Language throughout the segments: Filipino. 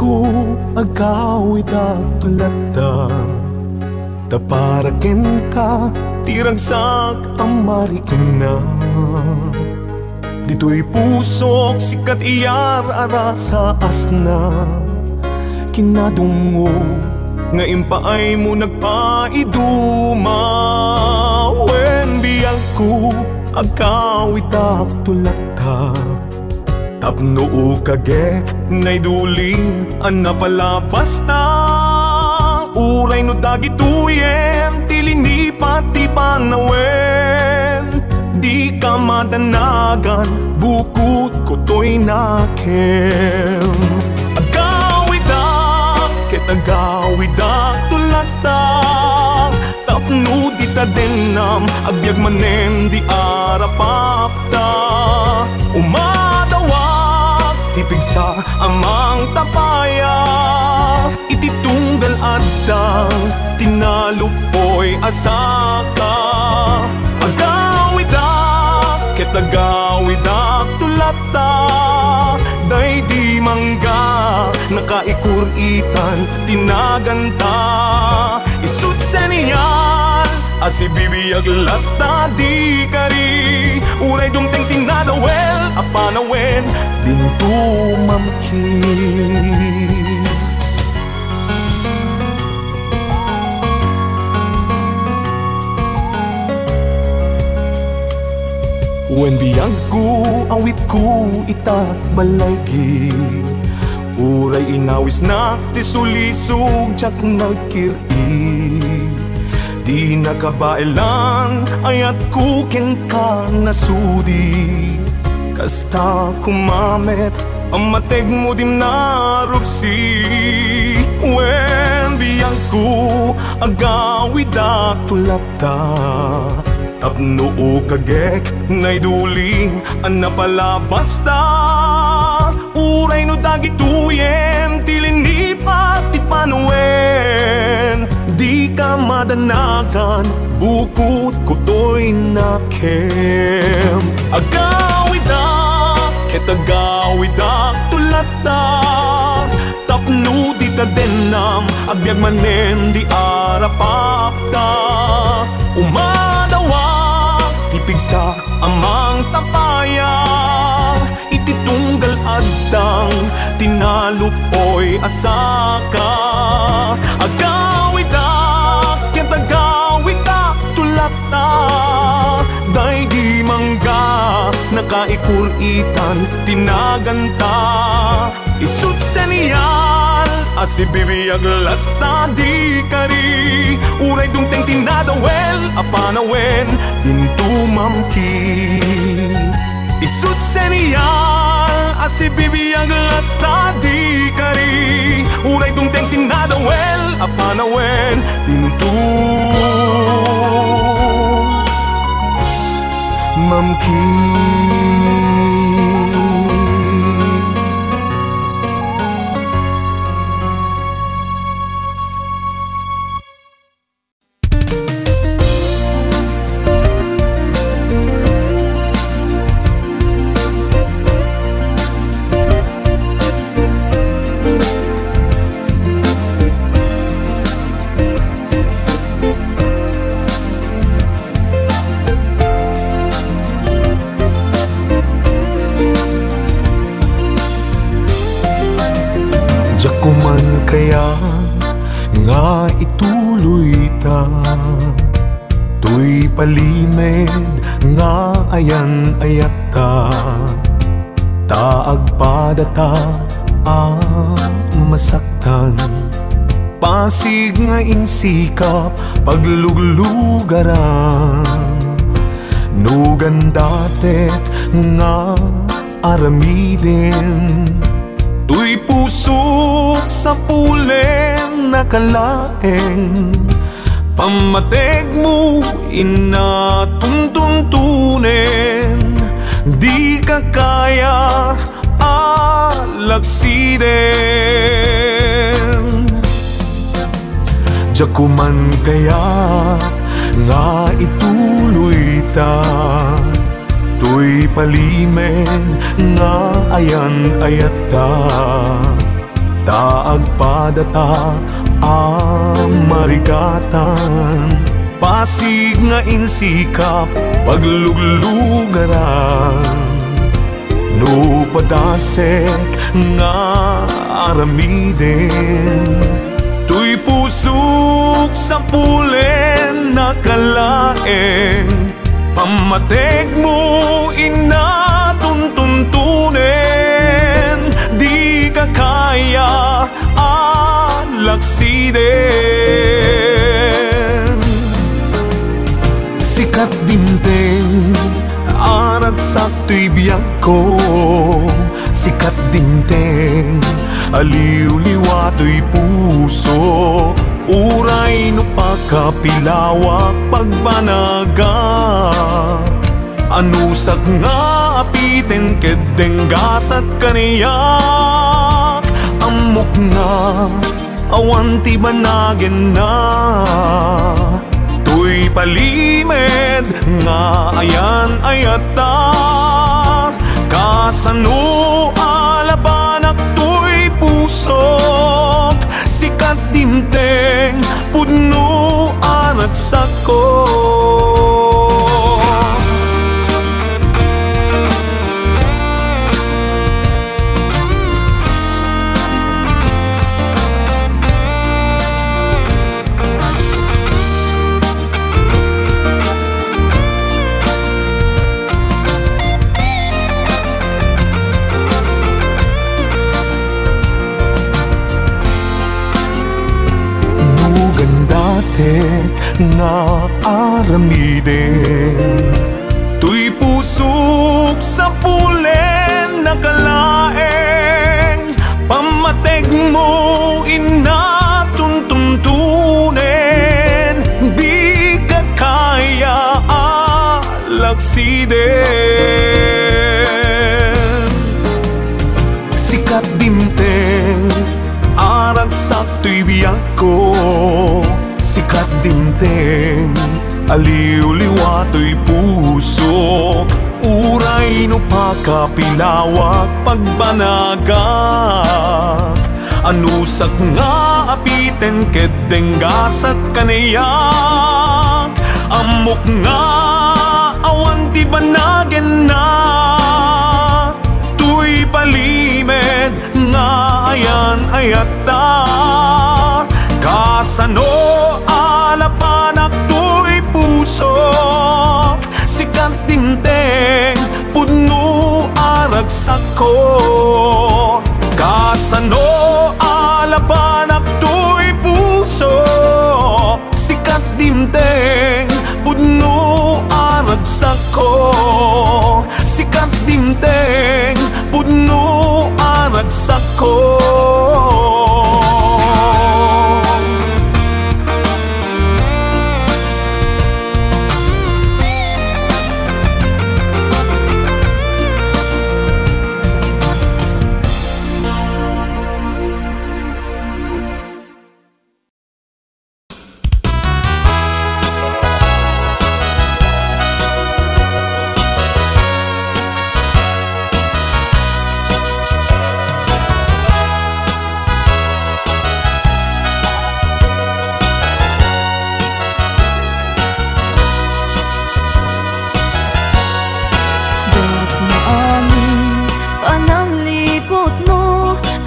ku agawid tulata taparaken ka tiragsak ang marikina. Dito'y pusok sikat iyar ara sa asna kinadungo nga impaay mo nagpaiduma. Wen biyag ko agawid tulata tapno kagek ngay duling ang napalabas na uray no dagituyen tilinipat ti panawen. Di ka madanagan bukod ko to'y nakem. Agawidak ket agawidak tulata tapno di ta denam agbyag manen di arapapta. Umadawak tipig sa amang tapaya ititunggal adang tinalupoy asaka. Agawidak ket agawidak tulata day di mangga nakaikuritan tinaganta. Isut seniyal asibibiyag lata di kari uray dumteng tinadawel apanawen dintu mamkin. Wen biyag ko awit ko itat balaygi uray inawis na ti sulisog jak nagkiri. Di nakabailan ayat ko ken ka nasudi kasta kumamet ang mateg mo dim narupsi. Wen biyag ko agawidak tulata tapno kagek ngay duling ang napalabas na uray no dagituyen tilinipat ti panuwen. Di ka madanagan bukod ko to'y nakem. Agawidak ket agawidak tulata tapno di ta denam agbyag manen di arapapta. Umadawak tipig sa amang tapaya ititunggal adang tinalupoy asaka. Agawidak ket agawidak tulata day di mangga nakaikuritan tinaganta. Isut seniyal asibibiyag lata di kari uray dumteng tinadawel apanawen dintu mamkin. Isut seniyal asibibiyag lata di kari uray dumteng tinadawel apanawen dintu mamkin. Kuman kaya nga ituloy ta tuy palimed nga ayan ayata taagpadata masaktan pasig nga insikap pagluglugaran nugan datet nga aramiden. Tuy pusok sa pulen nakalaeng pamateg mo inatuntuntunen. Di ka kaya alagsiden. Jakuman kaya nga ituloy ta tuy palimen nga ayan ayata daag padata ang marigatan, pasig nga insikap pagluglugaran, no padasek nga aramiden, tuy pusok sa pulen nakalaeng, pamatek mo inatuntuntunen, di ka kaya alaksiden. Sikat dinteng arag sakto'y biyag ko, sikat dinteng aliw-liwato'y puso, uray no pagkapilawak pagbanaga, anusak nga apiten kedeng gasat kaniyak, amok nga awan ti banagen na, tuy palimed nga ayan ayata, kasano alabanak tuy pusok, sikat dinteng pudno aragsak ko. Nga aramiden, tuy pusok sa pulen nakalaeng, pamateg mo inatuntuntunen, di ka kaya alaksiden. Sikat dinteng arag sakto'y biyag ko, sikat dinteng aliw-liwato'y puso, uray no pakapilawak pagbanaga, anusak nga apiten kedeng gasat kaniyak, amok nga awan ti banagen na, tuy palimed nga ayan ayata, kasano alapanak tuy pusok, sikat dinteng pudno aragsak ko, kasano alapanak tuy pusok, sikat dinteng pudno aragsak ko, sikat dinteng pudno aragsak ko.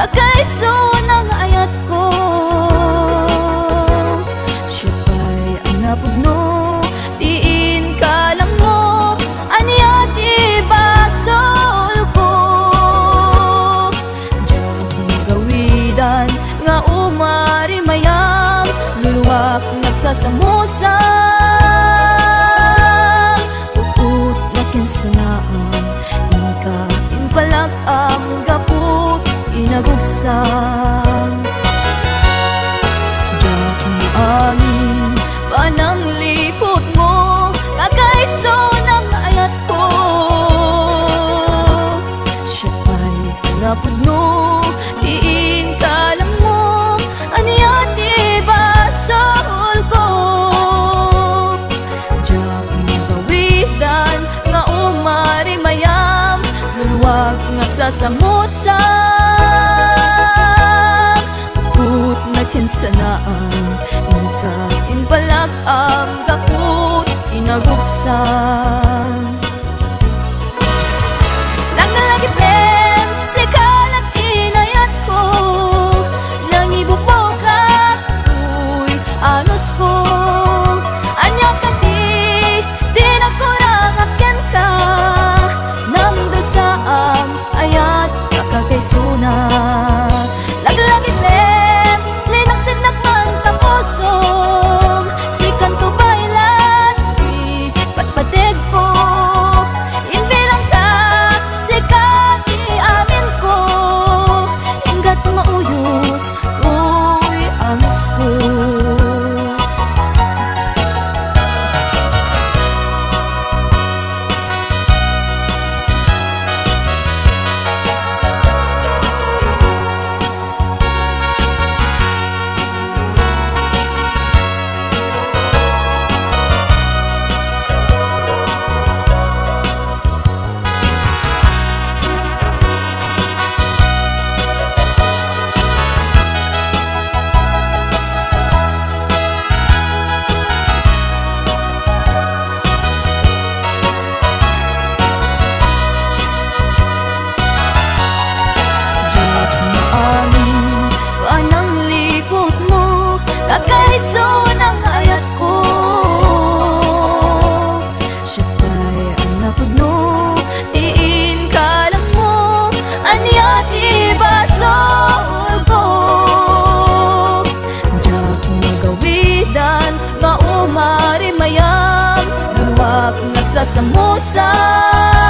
Kakaiso ng ayat ko, siya pa'y ang napugno, diin ka lang mo, aniya di basol ko. Diyang gawidan nga umari mayam, luluwak nagsasamusan, puput na kinsanaan, inka inpalak ang gaput inagugsan. Diyak mo amin panang lipot mo, kakaiso ng ayat ko, siya pa'y napudno, diin ka lang mo, aniya di basol ko. Diyak mo gawidan nga umari mayam, luluwag nga sasamusan, sanaan Nagkain balag ang gapot inaguksan Naglalagi pen si kalat inayat ko Nang ibubog at uy anos ko Anya ka di nagkurang akyan ka Nang dasaang ayat kakagaysuna Lagi-lagi pen linang tinagman taposong Sikan to bailan di patpatig ko Inbilang ka sikat amin ko Ingat mauyos uy anos ko Kakaiso ng ayat ko Siya pa'y ang napudno Tiin ka lang mo Anyat ibasol ko Diyak magawidan Maumari mayam Luwak nagsasamusan